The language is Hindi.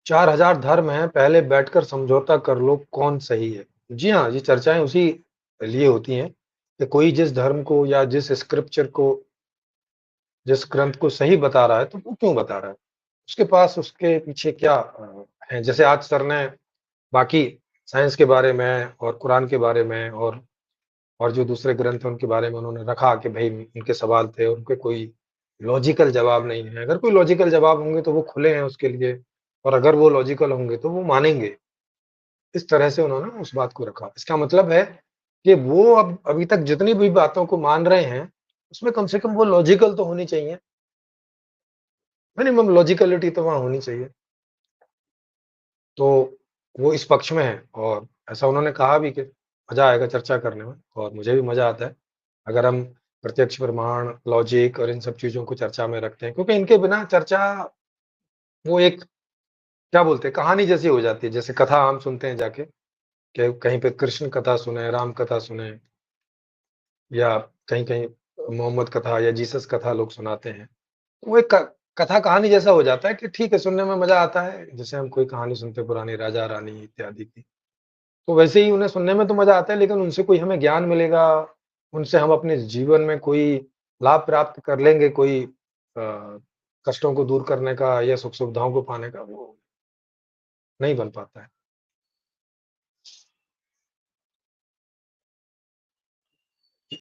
4000 धर्म हैं, पहले बैठकर समझौता कर लो कौन सही है। जी हाँ, ये चर्चाएँ उसी लिए होती हैं कि कोई जिस धर्म को या जिस स्क्रिप्चर को, जिस ग्रंथ को सही बता रहा है, तो वो क्यों बता रहा है? उसके पास उसके पीछे क्या है? जैसे आज सर ने बाकी साइंस के बारे में और कुरान के बारे में और जो दूसरे ग्रंथ हैं उनके बारे में उन्होंने रखा कि भई उनके सवाल थे, उनके कोई लॉजिकल जवाब नहीं है। अगर कोई लॉजिकल जवाब होंगे तो वो खुले हैं उसके लिए, और अगर वो लॉजिकल होंगे तो वो मानेंगे। इस तरह से उन्होंने उस बात को रखा। इसका मतलब है कि वो अब अभी तक जितनी भी बातों को मान रहे हैं, उसमें कम से कम वो लॉजिकल तो होनी चाहिए। मिनिमम लॉजिकैलिटी तो वहाँ होनी चाहिए। तो वो इस पक्ष में हैं और ऐसा उन्होंने कहा भी कि मज़ा आएगा चर्चा करने में, और मुझे भी मज़ा आता है, अगर हम प्रत्यक्ष प्रमाण, लॉजिक और इन सब चीज़ों को चर्चा में रखते हैं, क्योंकि इनके बिना चर्चा वो एक क्या बोलते हैं, कहानी जैसी हो जाती है। जैसे कथा हम सुनते हैं जाके कि कहीं पे कृष्ण कथा सुने, राम कथा सुने, या कहीं-कहीं मोहम्मद कथा या जीसस कथा लोग सुनाते हैं। वो एक क कथा कहानी जैसा हो जाता है कि ठीक है, सुनने में मज़ा आता है, जैसे हम कोई कहानी सुनते हैं पुरानी राजा-रानी इत्यादि की। तो वैसे ही उन्हें सुनने में तो मज़ा आता है, लेकिन उनसे कोई हमें ज्ञान मिलेगा, उनसे हम अपने जीवन में कोई लाभ प्राप्त कर लेंगे, कोई कष्टों को दूर करने का या सुख-सुविधाओं को पाने का, वो नहीं बन पाता है।